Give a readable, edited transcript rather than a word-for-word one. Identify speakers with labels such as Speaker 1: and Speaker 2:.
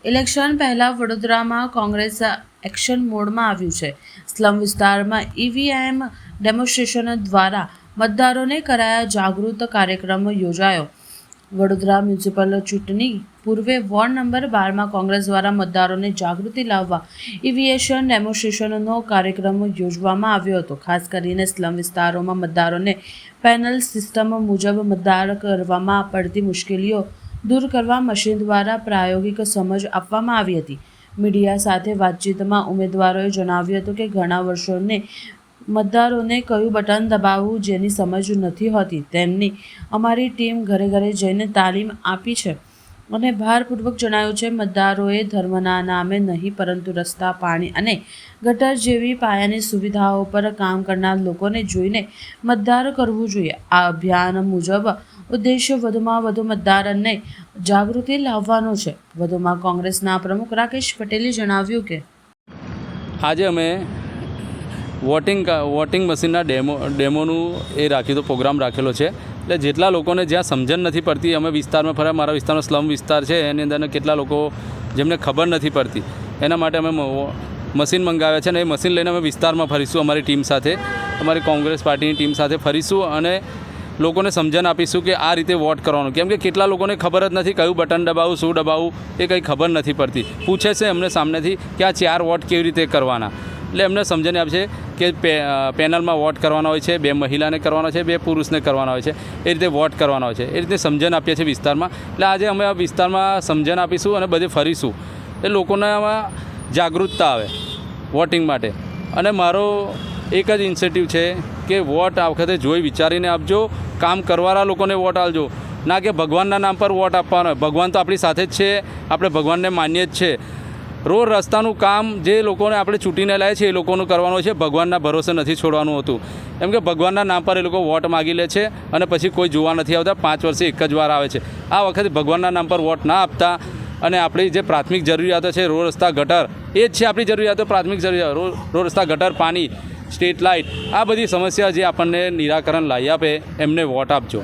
Speaker 1: Election પહેલાં વડોદરામાં Congress action મોડમાં આવ્યું છે. સ્લમ વિસ્તારમાં ઈવીએમ ડેમોન્સ્ટ્રેશન દ્વારા મતદારોને કરાયા જાગૃત કાર્યક્રમ યોજાયો. વડોદરા મ્યુનિસિપલ ચૂંટણી પૂર્વે વોર્ડ નંબર 12માં કોંગ્રેસ દ્વારા મતદારોને જાગૃતિ લાવવા ઈવીએમ ડેમોન્સ્ટ્રેશનનો કાર્યક્રમ યોજવામાં આવ્યો હતો. ખાસ કરીને સ્લમ વિસ્તારોમાં મતદારોને પેનલ સિસ્ટમ મુજબ મતદાન કરવામાં પડતી મુશ્કેલીઓ દૂર કરવા મશીન દ્વારા પ્રાયોગિક સમજ આપવામાં આવી હતી. મીડિયા સાથે વાતચીતમાં ઉમેદવારોએ જણાવ્યું હતું કે ઘણા વર્ષોને મતદારોને કયું બટન દબાવવું જેની સમજ નથી હોતી. તેમની અમારી ટીમ ઘરે ઘરે જઈને તાલીમ આપી છે અને ભારપૂર્વક જણાવ્યું છે મતદારોએ ધર્મના નામે નહીં પરંતુ રસ્તા, પાણી અને ગટર જેવી પાયાની સુવિધાઓ પર કામ કરનાર લોકોને જોઈને મતદાન કરવું જોઈએ. આ અભિયાન મુજબ ઉદ્દેશ્ય વધુમાં વધુ મતદારોને જાગૃતિ લાવવાનો છે. વધુમાં કોંગ્રેસના પ્રમુખ રાકેશ પટેલે જણાવ્યું કે
Speaker 2: આજે અમે વોટિંગ મશીનના ડેમોનું રાખ્યું તો પ્રોગ્રામ રાખેલો છે. એટલે જેટલા લોકોને જ્યાં સમજણ નથી પડતી, અમે વિસ્તારમાં ફર્યા, મારા વિસ્તારનો સ્લમ વિસ્તાર છે, એની અંદર કેટલા લોકો જેમને ખબર નથી પડતી, એના માટે અમે મશીન મંગાવ્યા છે અને એ મશીન લઈને અમે વિસ્તારમાં ફરીશું. અમારી ટીમ સાથે, અમારી કોંગ્રેસ પાર્ટીની ટીમ સાથે ફરીશું અને લોકોને સમજણ આપીશું કે આ રીતે વોટ કરવાનું. કેમ કે કેટલા લોકોને ખબર જ નથી કયું બટન દબાવવું, શું દબાવવું, એ કંઈ ખબર નથી પડતી. પૂછે છે અમને સામેથી કે આ 4 વોટ કેવી રીતે કરવાના. એટલે એમને સમજણ આપશે કે પેનલમાં વોટ કરવાના હોય છે, 2 મહિલાને કરવાના છે, 2 પુરુષને કરવાના હોય છે, એ રીતે વોટ કરવાના હોય છે. એ રીતે સમજણ આપીએ છીએ વિસ્તારમાં. એટલે આજે અમે આ વિસ્તારમાં સમજણ આપીશું અને બધે ફરીશું એટલે લોકોને આમાં જાગૃતતા આવે વોટિંગ માટે. અને મારો એક જ ઇન્સેન્ટિવ છે કે વોટ આ વખતે જોઈ વિચારીને આપજો. કામ કરવાવાળા લોકોને વોટ આપજો, ના કે ભગવાનના નામ પર વોટ આપવાનો. ભગવાન તો આપણી સાથે જ છે, આપણે ભગવાનને માનીએ જ છે. રોડ રસ્તાનું કામ જે લોકોને આપણે ચૂંટીને લાવે છે એ લોકોનું કરવાનું છે. ભગવાનના ભરોસે નથી છોડવાનું હોતું. એમ કે ભગવાનના નામ પર એ લોકો વોટ માગી લે છે અને પછી કોઈ જોવા નથી આવતા. 5 વર્ષે એક જ વાર આવે છે. આ વખતે ભગવાનના નામ પર વોટ ના આપતા અને આપણી જે પ્રાથમિક જરૂરિયાતો છે, રોડ રસ્તા ગટર, એ જ છે આપણી જરૂરિયાતો. પ્રાથમિક જરૂરિયાતો રોડ રસ્તા ગટર, પાણી, સ્ટ્રીટ લાઇટ, આ બધી સમસ્યા જે આપણને નિરાકરણ લાવી આપે એમને વોટ આપજો.